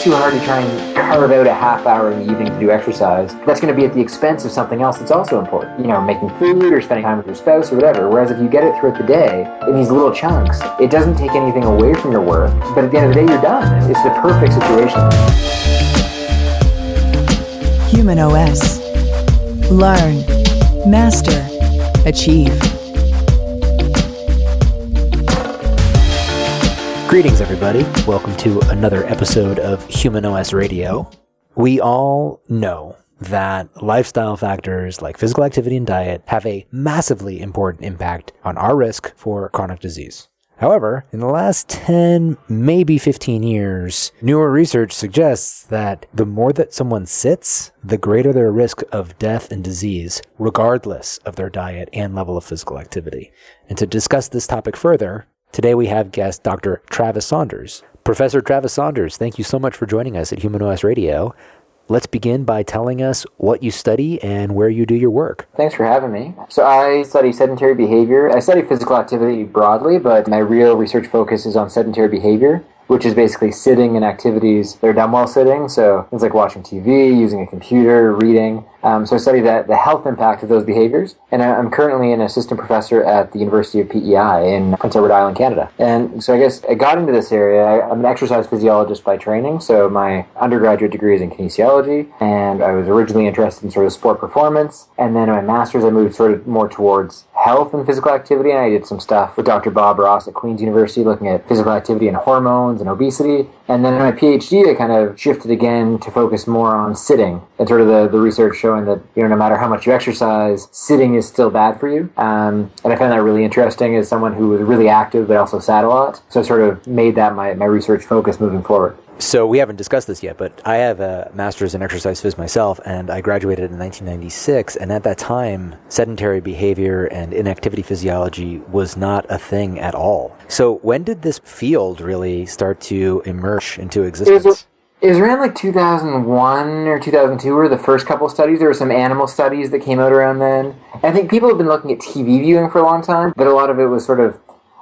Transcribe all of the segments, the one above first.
too hard to try and carve out a half hour in the evening to do exercise. That's going to be at the expense of something else that's also important. You know, making food or spending time with your spouse or whatever. Whereas if you get it throughout the day in these little chunks, it doesn't take anything away from your work, but at the end of the day, you're done. It's the perfect situation. humanOS. Learn, master, achieve. Greetings, everybody. Welcome to another episode of humanOS Radio. We all know that lifestyle factors like physical activity and diet have a massively important impact on our risk for chronic disease. However, in the last 10, maybe 15 years, newer research suggests that the more that someone sits, the greater their risk of death and disease, regardless of their diet and level of physical activity. And to discuss this topic further, today we have guest Dr. Travis Saunders. Professor Travis Saunders, thank you so much for joining us at humanOS Radio. Let's begin by telling us what you study and where you do your work. Thanks for having me. So I study sedentary behavior. I study physical activity broadly, but my real research focus is on sedentary behavior, which is basically sitting and activities that are done while sitting. So things like watching TV, using a computer, reading. So I study the health impact of those behaviors. And I'm currently an assistant professor at the University of PEI in Prince Edward Island, Canada. And so I guess I got into this area. I'm an exercise physiologist by training. So my undergraduate degree is in kinesiology. And I was originally interested in sort of sport performance. And then in my master's, I moved sort of more towards health and physical activity. And I did some stuff with Dr. Bob Ross at Queen's University looking at physical activity and hormones and obesity. And then in my PhD, I kind of shifted again to focus more on sitting and sort of the research showing that, you know, no matter how much you exercise, sitting is still bad for you. And I found that really interesting as someone who was really active but also sat a lot. So I sort of made that my research focus moving forward. So we haven't discussed this yet, but I have a master's in exercise phys myself, and I graduated in 1996. And at that time, sedentary behavior and inactivity physiology was not a thing at all. So when did this field really start to emerge into existence? It was around like 2001 or 2002 were the first couple studies. There were some animal studies that came out around then. I think people have been looking at TV viewing for a long time, but a lot of it was sort of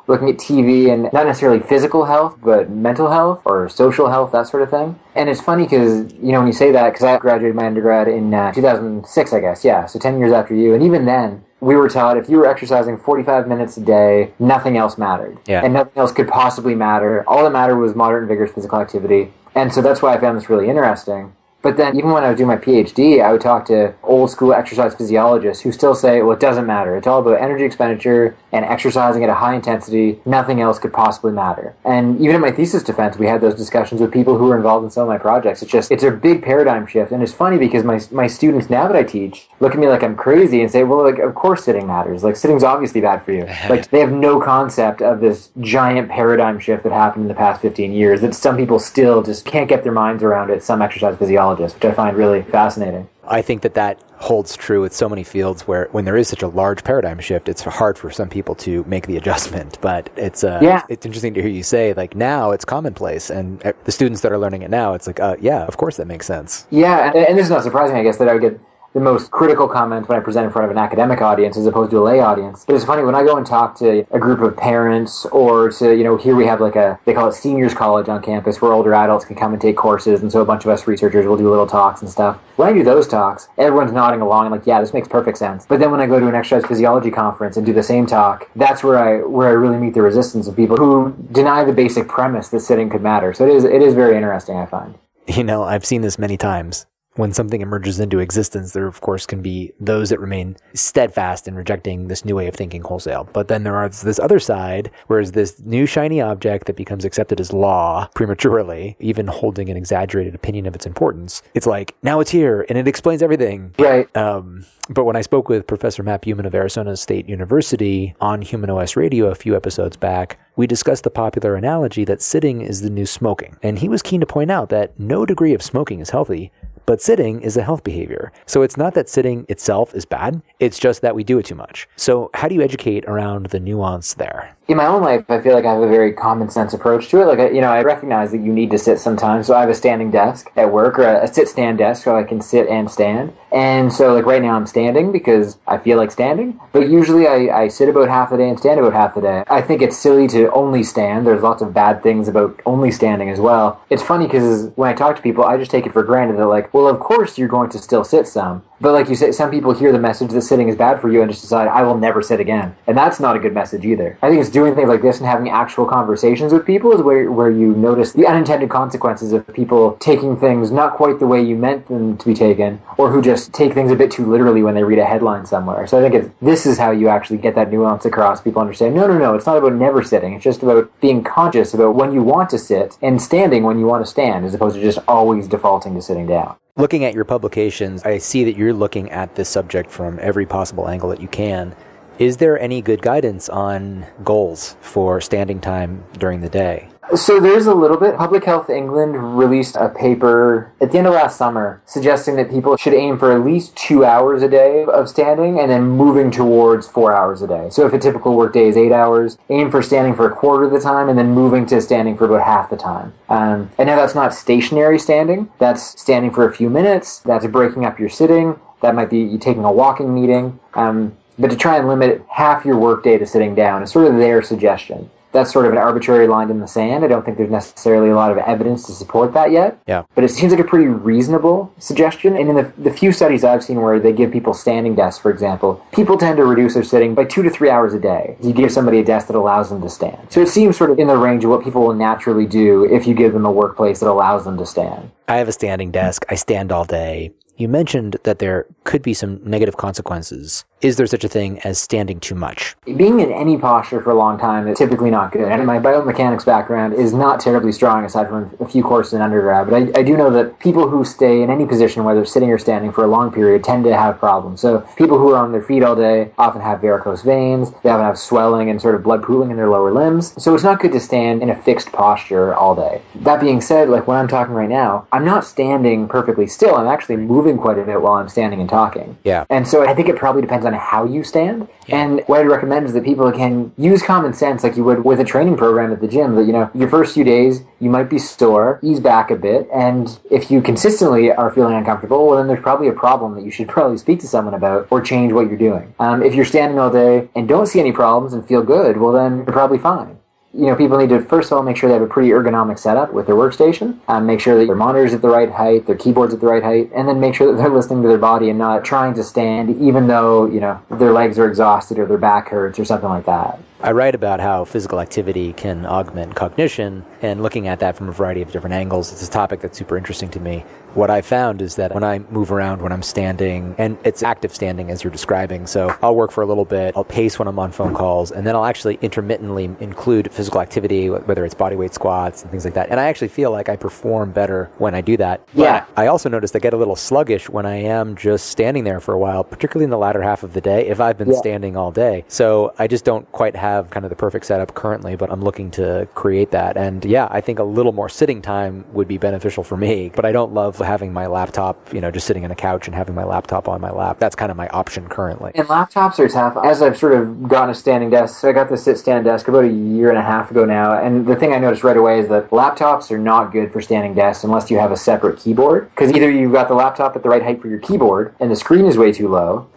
looking at TV and not necessarily physical health, but mental health or social health, that sort of thing. And it's funny because, you know, when you say that, because I graduated my undergrad in 2006, I guess, yeah, so 10 years after you. And even then, we were taught if you were exercising 45 minutes a day, nothing else mattered. Yeah. And nothing else could possibly matter. All that mattered was moderate and vigorous physical activity. And so that's why I found this really interesting. But then even when I was doing my PhD, I would talk to old school exercise physiologists who still say, well, it doesn't matter. It's all about energy expenditure and exercising at a high intensity. Nothing else could possibly matter. And even in my thesis defense, we had those discussions with people who were involved in some of my projects. It's a big paradigm shift. And it's funny because my students now that I teach look at me like I'm crazy and say, well, like, of course sitting matters. Like, sitting's obviously bad for you. Like, they have no concept of this giant paradigm shift that happened in the past 15 years that some people still just can't get their minds around it, some exercise physiologists, which I find really fascinating. I think that holds true with so many fields where when there is such a large paradigm shift, it's hard for some people to make the adjustment. But it's interesting to hear you say, like, now it's commonplace. And the students that are learning it now, it's like, yeah, of course that makes sense. Yeah, and this is not surprising, I guess, that I would get the most critical comment when I present in front of an academic audience as opposed to a lay audience. But it's funny, when I go and talk to a group of parents or to, you know, here we have like they call it seniors college on campus where older adults can come and take courses. And so a bunch of us researchers will do little talks and stuff. When I do those talks, everyone's nodding along and like, yeah, this makes perfect sense. But then when I go to an exercise physiology conference and do the same talk, that's where I really meet the resistance of people who deny the basic premise that sitting could matter. So it is very interesting, I find. You know, I've seen this many times. When something emerges into existence, there of course can be those that remain steadfast in rejecting this new way of thinking wholesale. But then there are this other side, whereas this new shiny object that becomes accepted as law prematurely, even holding an exaggerated opinion of its importance, it's like, now it's here and it explains everything. Right. But when I spoke with Professor Matthew Buman of Arizona State University on humanOS Radio a few episodes back, we discussed the popular analogy that sitting is the new smoking. And he was keen to point out that no degree of smoking is healthy, but sitting is a health behavior. So it's not that sitting itself is bad, it's just that we do it too much. So how do you educate around the nuance there? In my own life, I feel like I have a very common sense approach to it. Like, I recognize that you need to sit sometimes. So I have a standing desk at work, or a sit-stand desk, so I can sit and stand. And so, like, right now I'm standing because I feel like standing. But usually I sit about half the day and stand about half the day. I think it's silly to only stand. There's lots of bad things about only standing as well. It's funny because when I talk to people, I just take it for granted that, like, well, of course you're going to still sit some. But like you say, some people hear the message that sitting is bad for you and just decide, I will never sit again. And that's not a good message either. I think it's doing things like this and having actual conversations with people is where you notice the unintended consequences of people taking things not quite the way you meant them to be taken, or who just take things a bit too literally when they read a headline somewhere. So I think this is how you actually get that nuance across. People understand, no, it's not about never sitting. It's just about being conscious about when you want to sit and standing when you want to stand, as opposed to just always defaulting to sitting down. Looking at your publications, I see that you're looking at this subject from every possible angle that you can. Is there any good guidance on goals for standing time during the day? So there's a little bit. Public Health England released a paper at the end of last summer suggesting that people should aim for at least 2 hours a day of standing and then moving towards 4 hours a day. So if a typical workday is 8 hours, aim for standing for a quarter of the time and then moving to standing for about half the time. And now that's not stationary standing. That's standing for a few minutes. That's breaking up your sitting. That might be you taking a walking meeting. But to try and limit half your workday to sitting down is sort of their suggestion. That's sort of an arbitrary line in the sand. I don't think there's necessarily a lot of evidence to support that yet. Yeah. But it seems like a pretty reasonable suggestion. And in the few studies I've seen where they give people standing desks, for example, people tend to reduce their sitting by 2 to 3 hours a day. You give somebody a desk that allows them to stand. So it seems sort of in the range of what people will naturally do if you give them a workplace that allows them to stand. I have a standing desk. I stand all day. You mentioned that there could be some negative consequences. Is there such a thing as standing too much? Being in any posture for a long time is typically not good. And my biomechanics background is not terribly strong aside from a few courses in undergrad. But I do know that people who stay in any position, whether sitting or standing for a long period, tend to have problems. So people who are on their feet all day often have varicose veins. They often have swelling and sort of blood pooling in their lower limbs. So it's not good to stand in a fixed posture all day. That being said, like when I'm talking right now, I'm not standing perfectly still. I'm actually moving quite a bit while I'm standing and talking. Yeah. And so I think it probably depends on how you stand. And what I'd recommend is that people can use common sense like you would with a training program at the gym, that, your first few days, you might be sore, ease back a bit, and if you consistently are feeling uncomfortable, well, then there's probably a problem that you should probably speak to someone about or change what you're doing. If you're standing all day and don't see any problems and feel good, well, then you're probably fine. People need to, first of all, make sure they have a pretty ergonomic setup with their workstation, make sure that their monitor's at the right height, their keyboard's at the right height, and then make sure that they're listening to their body and not trying to stand even though, their legs are exhausted or their back hurts or something like that. I write about how physical activity can augment cognition, and looking at that from a variety of different angles, it's a topic that's super interesting to me. What I found is that when I move around, when I'm standing, and it's active standing as you're describing, so I'll work for a little bit, I'll pace when I'm on phone calls, and then I'll actually intermittently include physical activity, whether it's bodyweight squats and things like that. And I actually feel like I perform better when I do that. Yeah. But I also noticed I get a little sluggish when I am just standing there for a while, particularly in the latter half of the day, if I've been standing all day. So I just don't quite have kind of the perfect setup currently, but I'm looking to create that. And I think a little more sitting time would be beneficial for me, but I don't love having my laptop, just sitting on a couch and having my laptop on my lap. That's kind of my option currently. And laptops are tough. As I've sort of gotten a standing desk, so I got the sit-stand desk about a year and a half ago now, and the thing I noticed right away is that laptops are not good for standing desks unless you have a separate keyboard, because either you've got the laptop at the right height for your keyboard and the screen is way too low,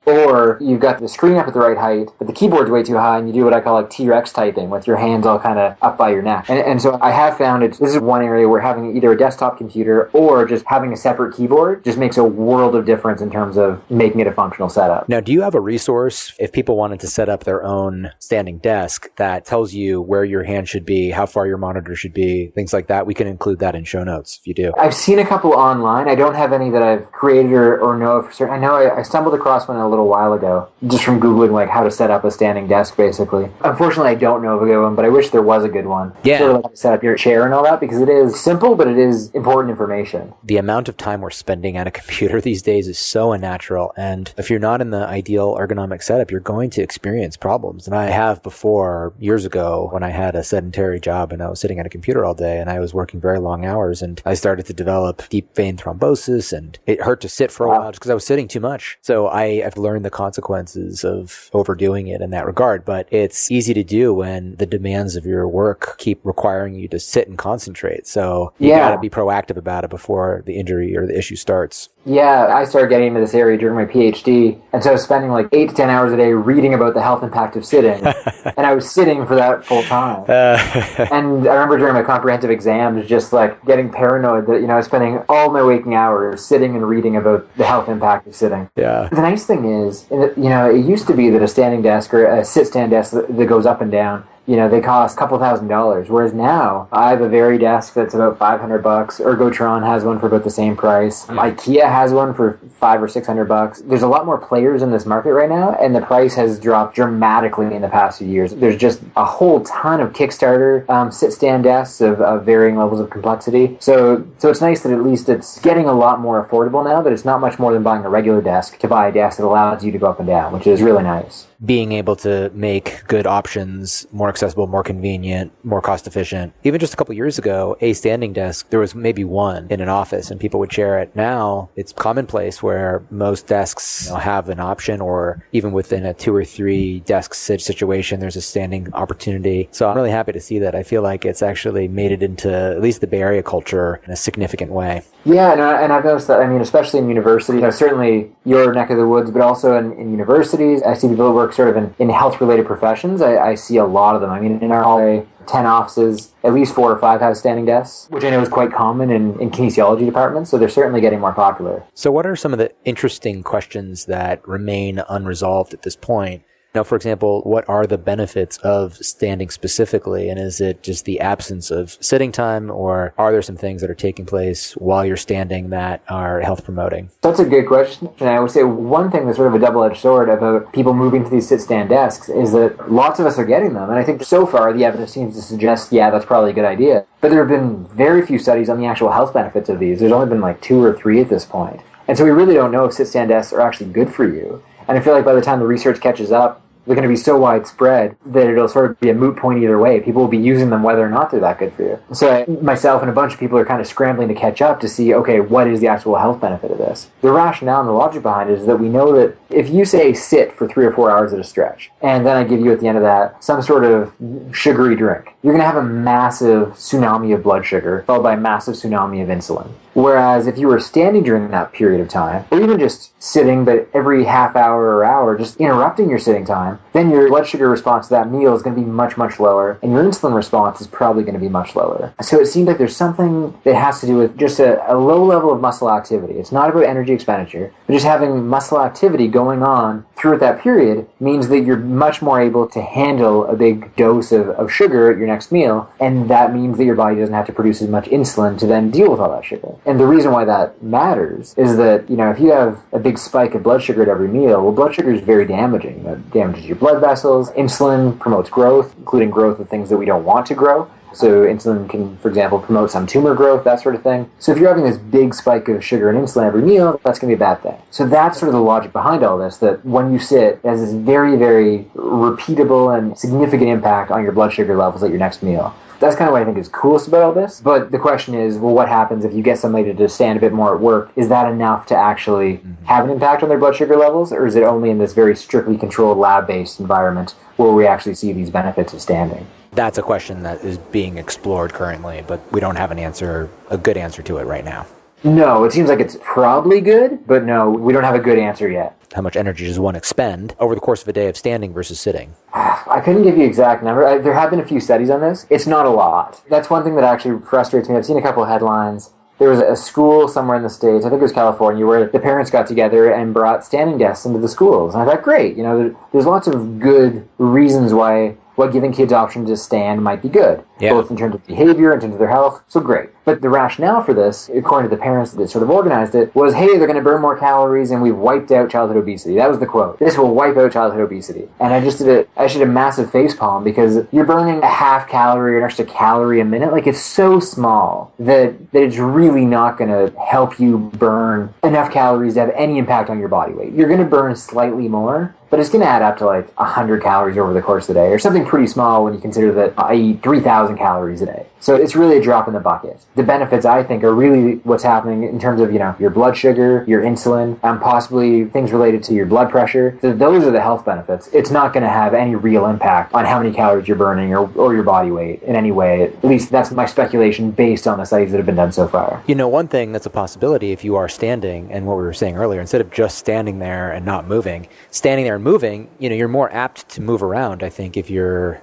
or you've got the screen up at the right height but the keyboard's way too high and you do what I call like T-Rex typing with your hands all kind of up by your neck. And so I have found this is one area where having either a desktop computer or just having a separate keyboard just makes a world of difference in terms of making it a functional setup. Now, do you have a resource if people wanted to set up their own standing desk that tells you where your hand should be, how far your monitor should be, things like that? We can include that in show notes if you do. I've seen a couple online. I don't have any that I've created or know of for certain. I know I stumbled across one a little while ago just from Googling like how to set up a standing desk basically. frankly. Unfortunately, I don't know of a good one, but I wish there was a good one. Yeah. Sort of like to set up your chair and all that, because it is simple, but it is important information. The amount of time we're spending at a computer these days is so unnatural. And if you're not in the ideal ergonomic setup, you're going to experience problems. And I have before, years ago, when I had a sedentary job and I was sitting at a computer all day and I was working very long hours, and I started to develop deep vein thrombosis, and it hurt to sit for a while just because I was sitting too much. So I've learned the consequences of overdoing it in that regard. But it's easy to do when the demands of your work keep requiring you to sit and concentrate. So you gotta be proactive about it before the injury or the issue starts. Yeah, I started getting into this area during my PhD, and so I was spending like 8 to 10 hours a day reading about the health impact of sitting, and I was sitting for that full time. And I remember during my comprehensive exams just like getting paranoid that, I was spending all my waking hours sitting and reading about the health impact of sitting. Yeah. The nice thing is, it used to be that a standing desk or a sit-stand desk that goes up and down, they cost a couple $1,000s. Whereas now, I have a Very desk that's about $500. Ergotron has one for about the same price. IKEA has one for $500 or $600. There's a lot more players in this market right now, and the price has dropped dramatically in the past few years. There's just a whole ton of Kickstarter sit-stand desks of varying levels of complexity. So it's nice that at least it's getting a lot more affordable now, that it's not much more than buying a regular desk to buy a desk that allows you to go up and down, which is really nice. Being able to make good options more accessible, more convenient, more cost efficient. Even just a couple years ago, a standing desk, there was maybe one in an office and people would share it. Now it's commonplace where most desks have an option, or even within a 2 or 3 desk situation, there's a standing opportunity. So I'm really happy to see that. I feel like it's actually made it into at least the Bay Area culture in a significant way. Yeah, and I've noticed that, especially in universities, certainly your neck of the woods, but also in universities, I see people that work sort of in health-related professions. I see a lot of them. In our hallway, 10 offices, at least 4 or 5 have standing desks, which I know is quite common in kinesiology departments, so they're certainly getting more popular. So what are some of the interesting questions that remain unresolved at this point? For example, what are the benefits of standing specifically? And is it just the absence of sitting time, or are there some things that are taking place while you're standing that are health promoting? That's a good question. And I would say one thing that's sort of a double-edged sword about people moving to these sit-stand desks is that lots of us are getting them. And I think so far the evidence seems to suggest, that's probably a good idea. But there have been very few studies on the actual health benefits of these. There's only been like 2 or 3 at this point. And so we really don't know if sit-stand desks are actually good for you. And I feel like by the time the research catches up, they're going to be so widespread that it'll sort of be a moot point either way. People will be using them whether or not they're that good for you. So myself and a bunch of people are kind of scrambling to catch up to see, okay, what is the actual health benefit of this? The rationale and the logic behind it is that we know that if you say sit for 3 or 4 hours at a stretch, and then I give you at the end of that some sort of sugary drink, you're going to have a massive tsunami of blood sugar followed by a massive tsunami of insulin. Whereas if you were standing during that period of time, or even just sitting, but every half hour or hour, just interrupting your sitting time, then your blood sugar response to that meal is going to be much, much lower, and your insulin response is probably going to be much lower. So it seems like there's something that has to do with just a low level of muscle activity. It's not about energy expenditure, but just having muscle activity going on throughout that period means that you're much more able to handle a big dose of sugar at your next meal, and that means that your body doesn't have to produce as much insulin to then deal with all that sugar. And the reason why that matters is that, if you have a big spike of blood sugar at every meal, well, blood sugar is very damaging. It damages your blood vessels. Insulin promotes growth, including growth of things that we don't want to grow. So insulin can, for example, promote some tumor growth, that sort of thing. So if you're having this big spike of sugar and insulin every meal, that's going to be a bad thing. So that's sort of the logic behind all this, that when you sit, it has this very, very repeatable and significant impact on your blood sugar levels at your next meal. That's kind of what I think is coolest about all this. But the question is, well, what happens if you get somebody to just stand a bit more at work? Is that enough to actually have an impact on their blood sugar levels? Or is it only in this very strictly controlled lab-based environment where we actually see these benefits of standing? That's a question that is being explored currently, but we don't have a good answer to it right now. No, it seems like it's probably good, but no, we don't have a good answer yet. How much energy does one expend over the course of a day of standing versus sitting? I couldn't give you an exact number. There have been a few studies on this. It's not a lot. That's one thing that actually frustrates me. I've seen a couple of headlines. There was a school somewhere in the States, I think it was California, where the parents got together and brought standing desks into the schools. And I thought, great, there's lots of good reasons why giving kids options to stand might be good, both in terms of behavior, in terms of their health. So great. But the rationale for this, according to the parents that sort of organized it, was, hey, they're going to burn more calories and we've wiped out childhood obesity. That was the quote. This will wipe out childhood obesity. And I just did a massive facepalm because you're burning a half calorie or an extra calorie a minute. Like, it's so small that it's really not going to help you burn enough calories to have any impact on your body weight. You're going to burn slightly more, but it's going to add up to like 100 calories over the course of the day, or something pretty small when you consider that I eat 3,000 calories a day. So it's really a drop in the bucket. The benefits, I think, are really what's happening in terms of, your blood sugar, your insulin, and possibly things related to your blood pressure. So those are the health benefits. It's not going to have any real impact on how many calories you're burning or your body weight in any way. At least that's my speculation based on the studies that have been done so far. One thing that's a possibility if you are standing, and what we were saying earlier, instead of just standing there and not moving, standing there and moving, you're more apt to move around, I think, if you're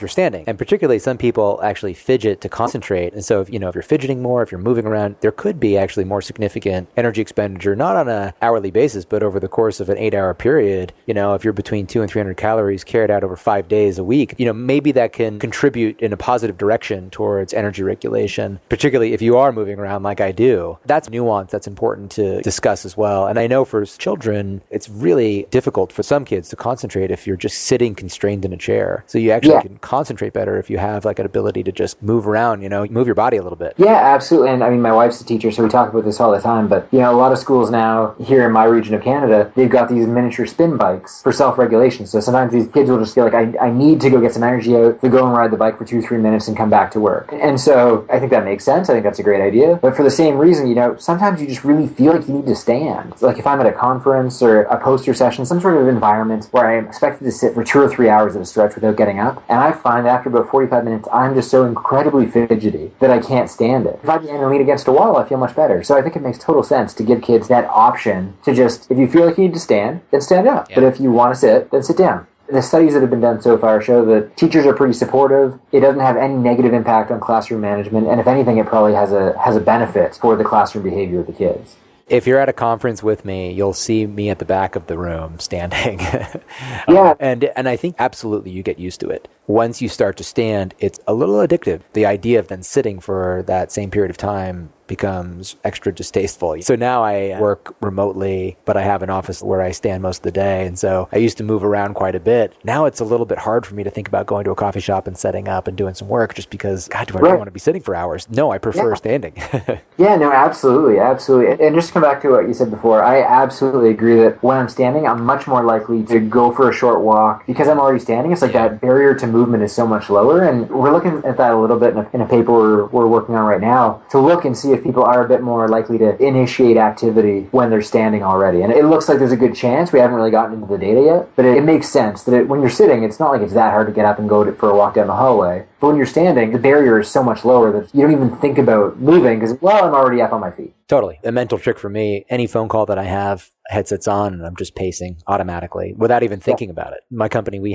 standing. And particularly some people actually fidget to concentrate. And so if you're fidgeting more, if you're moving around, there could be actually more significant energy expenditure, not on an hourly basis, but over the course of an 8-hour period. If you're between 200 and 300 calories carried out over 5 days a week, maybe that can contribute in a positive direction towards energy regulation, particularly if you are moving around like I do. That's nuance that's important to discuss as well. And I know for children, it's really difficult for some kids to concentrate if you're just sitting constrained in a chair. So you actually can concentrate better if you have like an ability to just move around, move your body a little bit. Yeah, absolutely. And I mean, my wife's a teacher, so we talk about this all the time. But, a lot of schools now here in my region of Canada, they've got these miniature spin bikes for self-regulation. So sometimes these kids will just feel like, I need to go get some energy out, to go and ride the bike for 2-3 minutes and come back to work. And so I think that makes sense. I think that's a great idea. But for the same reason, sometimes you just really feel like you need to stand. Like if I'm at a conference or a poster session, some sort of environment where I'm expected to sit for 2 or 3 hours at a stretch without getting up, and I find that after about 45 minutes, I'm just so incredibly fidgety that I can't stand it. If I just lean against a wall, I feel much better. So I think it makes total sense to give kids that option to just, if you feel like you need to stand, then stand up. Yeah. But if you want to sit, then sit down. The studies that have been done so far show that teachers are pretty supportive. It doesn't have any negative impact on classroom management, and if anything, it probably has a benefit for the classroom behavior of the kids. If you're at a conference with me, you'll see me at the back of the room standing. Yeah. And I think absolutely you get used to it. Once you start to stand, it's a little addictive. The idea of then sitting for that same period of time becomes extra distasteful. So now I work remotely, but I have an office where I stand most of the day. And so I used to move around quite a bit. Now it's a little bit hard for me to think about going to a coffee shop and setting up and doing some work just because, God, do I really want to be sitting for hours? No, I prefer standing. Yeah, no, absolutely. Absolutely. And just to come back to what you said before, I absolutely agree that when I'm standing, I'm much more likely to go for a short walk because I'm already standing. It's like that barrier to movement is so much lower. And we're looking at that a little bit in a paper we're working on right now to look and see if people are a bit more likely to initiate activity when they're standing already. And it looks like there's a good chance. We haven't really gotten into the data yet, but it makes sense that when you're sitting, it's not like it's that hard to get up and go for a walk down the hallway. But when you're standing, the barrier is so much lower that you don't even think about moving because, I'm already up on my feet. Totally. A mental trick for me, any phone call that I have, headsets on, and I'm just pacing automatically without even thinking about it. My company, we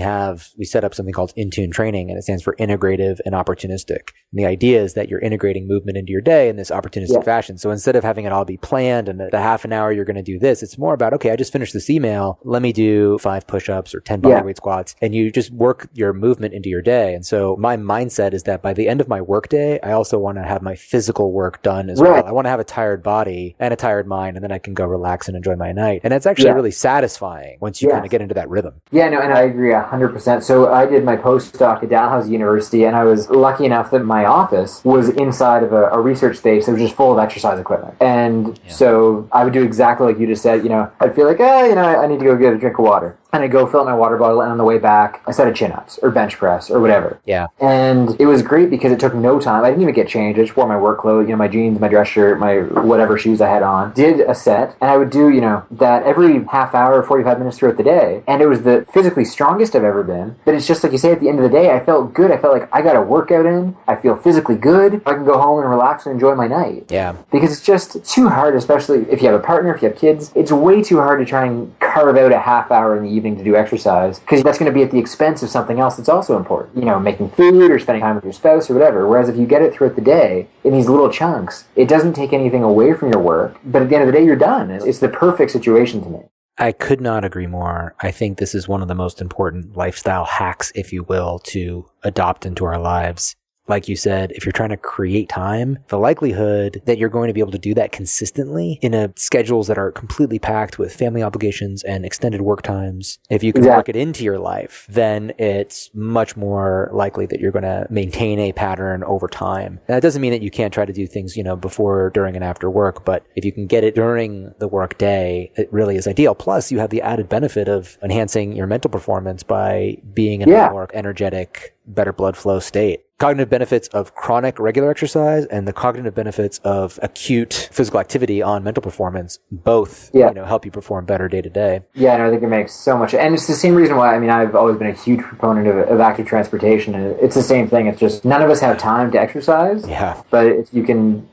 set up something called Intune training, and it stands for integrative and opportunistic. And the idea is that you're integrating movement into your day in this opportunistic fashion. So instead of having it all be planned and the half an hour you're going to do this, it's more about, okay, I just finished this email. Let me do 5 push-ups or 10 bodyweight squats. And you just work your movement into your day. And so my mindset is that by the end of my workday, I also want to have my physical work done as well. I want to have a tired body and a tired mind, and then I can go relax and enjoy my night. And it's actually really satisfying once you kind of get into that rhythm. Yeah, no, and I agree 100%. So I did my postdoc at Dalhousie University, and I was lucky enough that my office was inside of a research space that was just full of exercise equipment. And so I would do exactly like you just said. I'd feel like, I need to go get a drink of water. And I'd go fill up my water bottle, and on the way back, I set a chin-ups or bench press or whatever. Yeah. And it was great because it took no time. I didn't even get changed. I just wore my work clothes, my jeans, my dress shirt, my whatever shoes I had on. Did a set, and I would do, that every half hour, 45 minutes throughout the day. And it was the physically strongest I've ever been. But it's just like you say, at the end of the day, I felt good. I felt like I got a workout in. I feel physically good. I can go home and relax and enjoy my night. Yeah. Because it's just too hard, especially if you have a partner, if you have kids. It's way too hard to try and carve out a half hour in the evening to do exercise. Because that's going to be at the expense of something else that's also important. Making food or spending time with your spouse or whatever. Whereas if you get it throughout the day in these little chunks, it doesn't take anything away from your work. But at the end of the day, you're done. It's the perfect situation to me. I could not agree more. I think this is one of the most important lifestyle hacks, if you will, to adopt into our lives. like you said, if you're trying to create time, the likelihood that you're going to be able to do that consistently in schedules that are completely packed with family obligations and extended work times, if you can work it into your life, then it's much more likely that you're going to maintain a pattern over time. And that doesn't mean that you can't try to do things, before, during, and after work, but if you can get it during the work day, it really is ideal. Plus, you have the added benefit of enhancing your mental performance by being in a more energetic, better blood flow state. Cognitive benefits of chronic regular exercise and the cognitive benefits of acute physical activity on mental performance both help you perform better day to day. Yeah, and I think it makes so much, and it's the same reason why, I've always been a huge proponent of active transportation, and it's the same thing. It's just none of us have time to exercise. Yeah. But if you can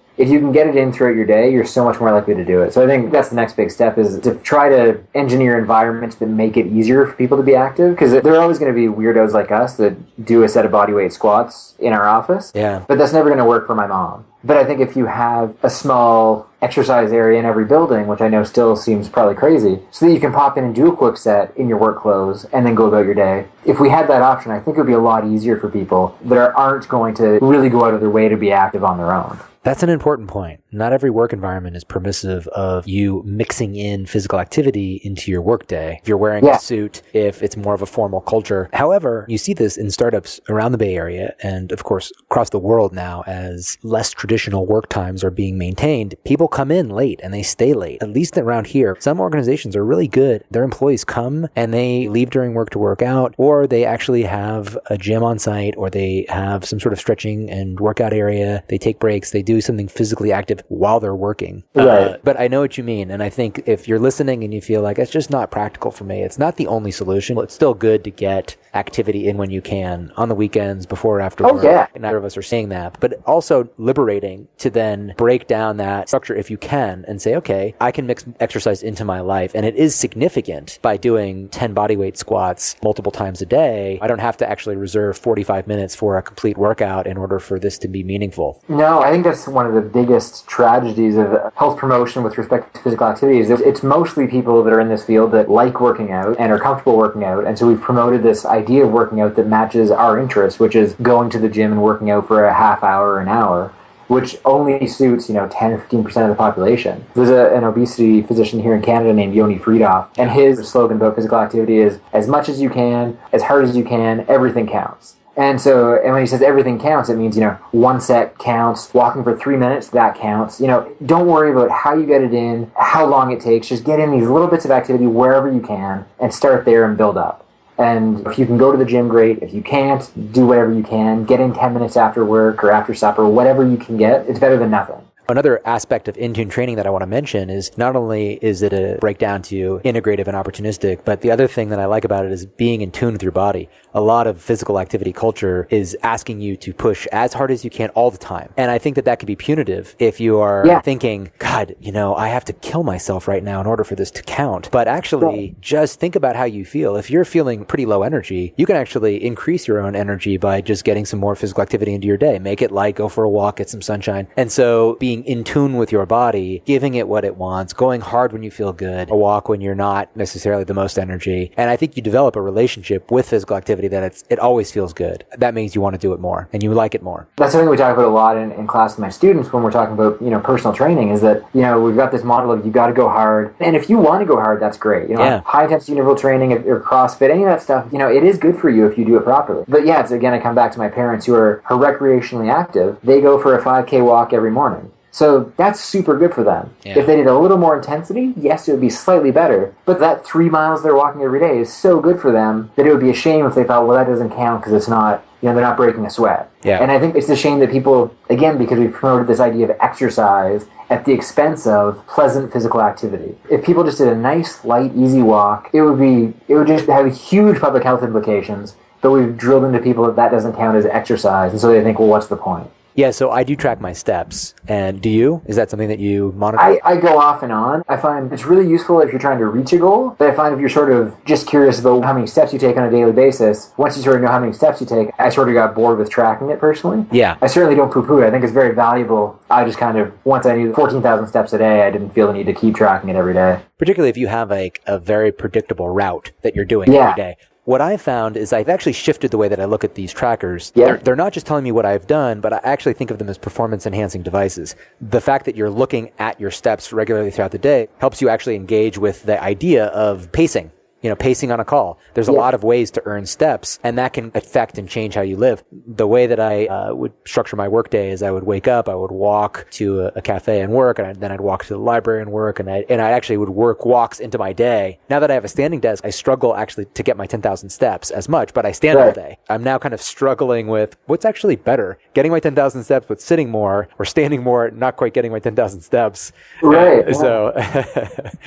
get it in throughout your day, you're so much more likely to do it. So I think that's the next big step, is to try to engineer environments that make it easier for people to be active. Because there are always going to be weirdos like us that do a set of bodyweight squats in our office. Yeah. But that's never going to work for my mom. But I think if you have a small exercise area in every building, which I know still seems probably crazy, so that you can pop in and do a quick set in your work clothes and then go about your day. If we had that option, I think it would be a lot easier for people that aren't going to really go out of their way to be active on their own. That's an important point. Not every work environment is permissive of you mixing in physical activity into your workday. If you're wearing a suit, if it's more of a formal culture. However, you see this in startups around the Bay Area and, of course, across the world now as less traditional work times are being maintained. People come in late and they stay late. At least around here, some organizations are really good. Their employees come and they leave during work to work out, or they actually have a gym on site, or they have some sort of stretching and workout area. They take breaks. They do something physically active while they're working. Right. But I know what you mean. And I think if you're listening and you feel like it's just not practical for me, it's not the only solution. It's still good to get activity in when you can, on the weekends, before or after work. Yeah. Neither of us are saying that, but also liberating to then break down that structure if you can and say, okay, I can mix exercise into my life. And it is significant by doing 10 bodyweight squats multiple times a day. I don't have to actually reserve 45 minutes for a complete workout in order for this to be meaningful. No, I think that's one of the biggest tragedies of health promotion with respect to physical activity. Is it's mostly people that are in this field that like working out and are comfortable working out. And so we've promoted this idea of working out that matches our interests, which is going to the gym and working out for a half hour or an hour, which only suits, 10 or 15% of the population. There's an obesity physician here in Canada named Yoni Friedhoff, and his slogan about physical activity is, as much as you can, as hard as you can, everything counts. And when he says everything counts, it means, one set counts, walking for 3 minutes, that counts. Don't worry about how you get it in, how long it takes, just get in these little bits of activity wherever you can and start there and build up. And if you can go to the gym, great. If you can't, do whatever you can. Get in 10 minutes after work or after supper, whatever you can get. It's better than nothing. Another aspect of Intune training that I want to mention is not only is it a breakdown to integrative and opportunistic, but the other thing that I like about it is being in tune with your body. A lot of physical activity culture is asking you to push as hard as you can all the time. And I think that could be punitive if you are thinking, God, I have to kill myself right now in order for this to count. But actually, just think about how you feel. If you're feeling pretty low energy, you can actually increase your own energy by just getting some more physical activity into your day. Make it light, go for a walk, get some sunshine. And so being in tune with your body, giving it what it wants, going hard when you feel good, a walk when you're not necessarily the most energy. And I think you develop a relationship with physical activity that it always feels good. That means you want to do it more and you like it more. That's something we talk about a lot in class with my students when we're talking about, personal training, is that, we've got this model of you got to go hard. And if you want to go hard, that's great. High intensity interval training or CrossFit, any of that stuff, it is good for you if you do it properly. But yeah, it's again, I come back to my parents who are recreationally active. They go for a 5K walk every morning. So that's super good for them. Yeah. If they did a little more intensity, yes, it would be slightly better. But that 3 miles they're walking every day is so good for them that it would be a shame if they thought, well, that doesn't count because it's not, they're not breaking a sweat. Yeah. And I think it's a shame that people, again, because we've promoted this idea of exercise at the expense of pleasant physical activity. If people just did a nice, light, easy walk, it would just have huge public health implications. But we've drilled into people that doesn't count as exercise. And so they think, well, what's the point? Yeah, so I do track my steps. And do you? Is that something that you monitor? I go off and on. I find it's really useful if you're trying to reach a goal. But I find if you're sort of just curious about how many steps you take on a daily basis, once you sort of know how many steps you take, I sort of got bored with tracking it personally. Yeah. I certainly don't poo-poo it. I think it's very valuable. I just kind of, once I knew 14,000 steps a day, I didn't feel the need to keep tracking it every day. Particularly if you have a very predictable route that you're doing every day. what I found is I've actually shifted the way that I look at these trackers. Yeah. They're not just telling me what I've done, but I actually think of them as performance enhancing devices. The fact that you're looking at your steps regularly throughout the day helps you actually engage with the idea of pacing. Pacing on a call. There's a lot of ways to earn steps, and that can affect and change how you live. The way that I would structure my workday is I would wake up, I would walk to a cafe and work, and then I'd walk to the library and work, and I actually would work walks into my day. Now that I have a standing desk, I struggle actually to get my 10,000 steps as much, but I stand all day. I'm now kind of struggling with what's actually better, getting my 10,000 steps but sitting more, or standing more, not quite getting my 10,000 steps. Right. So,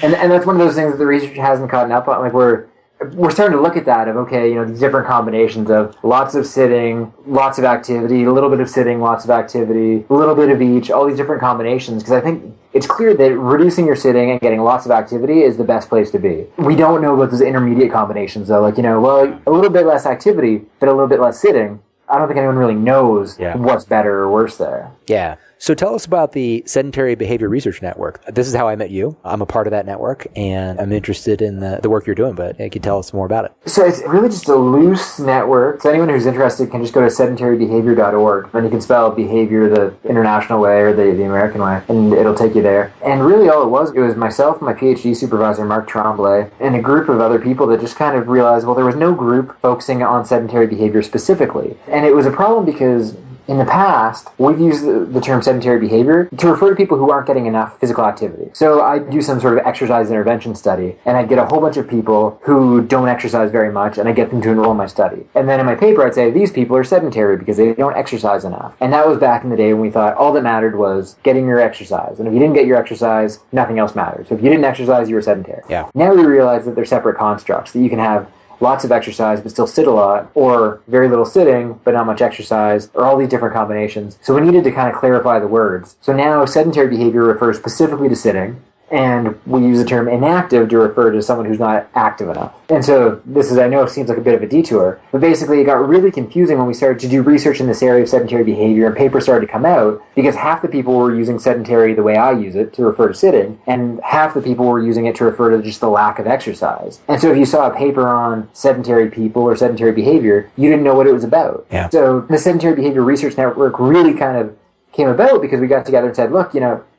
and that's one of those things that the research hasn't caught up on. Like we're starting to look at that of, okay, these different combinations of lots of sitting, lots of activity, a little bit of sitting, lots of activity, a little bit of each, all these different combinations. Because I think it's clear that reducing your sitting and getting lots of activity is the best place to be. We don't know about those intermediate combinations, though. Like, a little bit less activity, but a little bit less sitting. I don't think anyone really knows what's better or worse there. Yeah. So tell us about the Sedentary Behavior Research Network. This is how I met you. I'm a part of that network, and I'm interested in the work you're doing, but you can tell us more about it. So it's really just a loose network. So anyone who's interested can just go to sedentarybehavior.org, and you can spell behavior the international way or the American way, and it'll take you there. And really all it was myself, my PhD supervisor, Mark Tremblay, and a group of other people that just kind of realized, well, there was no group focusing on sedentary behavior specifically. And it was a problem because in the past, we've used the term sedentary behavior to refer to people who aren't getting enough physical activity. So I do some sort of exercise intervention study, and I get a whole bunch of people who don't exercise very much, and I get them to enroll in my study. And then in my paper, I'd say, these people are sedentary because they don't exercise enough. And that was back in the day when we thought all that mattered was getting your exercise. And if you didn't get your exercise, nothing else mattered. So if you didn't exercise, you were sedentary. Yeah. Now we realize that they're separate constructs, that you can have lots of exercise but still sit a lot, or very little sitting but not much exercise, or all these different combinations. So we needed to kind of clarify the words. So now sedentary behavior refers specifically to sitting, and we use the term inactive to refer to someone who's not active enough. And so this is, I know it seems like a bit of a detour, but basically it got really confusing when we started to do research in this area of sedentary behavior, and papers started to come out, because half the people were using sedentary the way I use it, to refer to sitting, and half the people were using it to refer to just the lack of exercise. And so if you saw a paper on sedentary people or sedentary behavior, you didn't know what it was about. Yeah. So the Sedentary Behavior Research Network really kind of came about because we got together and said, look,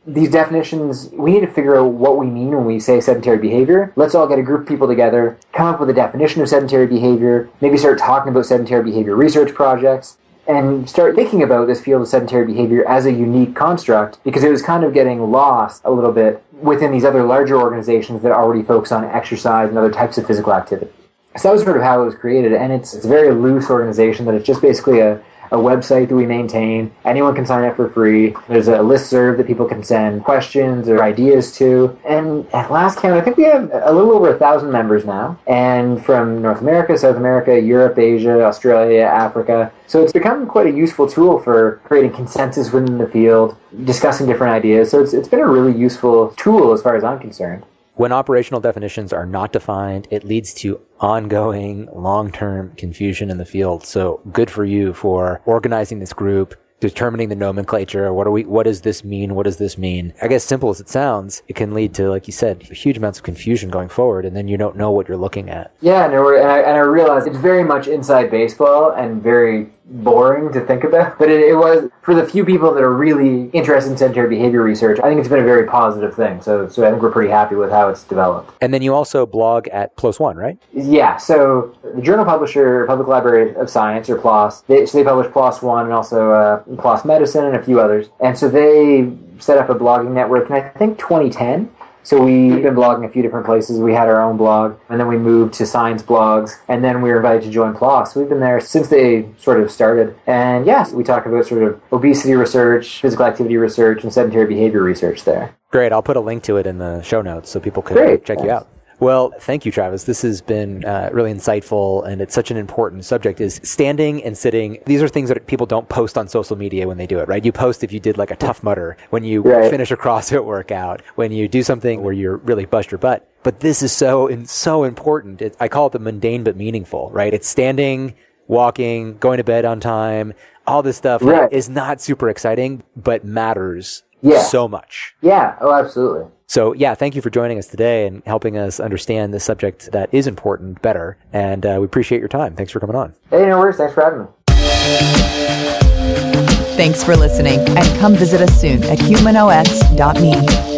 these definitions, we need to figure out what we mean when we say sedentary behavior. Let's all get a group of people together, come up with a definition of sedentary behavior, maybe start talking about sedentary behavior research projects, and start thinking about this field of sedentary behavior as a unique construct, because it was kind of getting lost a little bit within these other larger organizations that already focus on exercise and other types of physical activity. So that was sort of how it was created, and it's a very loose organization that it's just basically a website that we maintain. Anyone can sign up for free. There's a listserv that people can send questions or ideas to. And at last count, I think we have a little over 1,000 members now. And from North America, South America, Europe, Asia, Australia, Africa. So it's become quite a useful tool for creating consensus within the field, discussing different ideas. So it's been a really useful tool as far as I'm concerned. When operational definitions are not defined, it leads to ongoing, long-term confusion in the field. So good for you for organizing this group, determining the nomenclature. What does this mean? What does this mean? I guess simple as it sounds, it can lead to, like you said, huge amounts of confusion going forward, and then you don't know what you're looking at. Yeah, no, and I realize it's very much inside baseball and very boring to think about, but it was, for the few people that are really interested in sedentary behavior research, I think it's been a very positive thing. So I think we're pretty happy with how it's developed. And then you also blog at PLOS One, right? Yeah, so the journal publisher, Public Library of Science, or PLOS, they publish PLOS One and also PLOS Medicine and a few others. And so they set up a blogging network in, I think, 2010. So we've been blogging a few different places. We had our own blog, and then we moved to science blogs, and then we were invited to join PLOS. We've been there since they sort of started. And yes, we talk about sort of obesity research, physical activity research, and sedentary behavior research there. Great. I'll put a link to it in the show notes so people can check you out. Well, thank you, Travis. This has been really insightful, and it's such an important subject, is standing and sitting. These are things that people don't post on social media when they do it, right? You post if you did like a Tough Mudder, when you finish a CrossFit workout, when you do something where you really bust your butt. But this is so important. I call it the mundane but meaningful, right? It's standing, walking, going to bed on time. All this stuff is not super exciting, but matters so much. Yeah, oh, absolutely. So yeah, thank you for joining us today and helping us understand this subject that is important better. And we appreciate your time. Thanks for coming on. Hey, no worries. Thanks for having me. Thanks for listening, and come visit us soon at humanOS.me.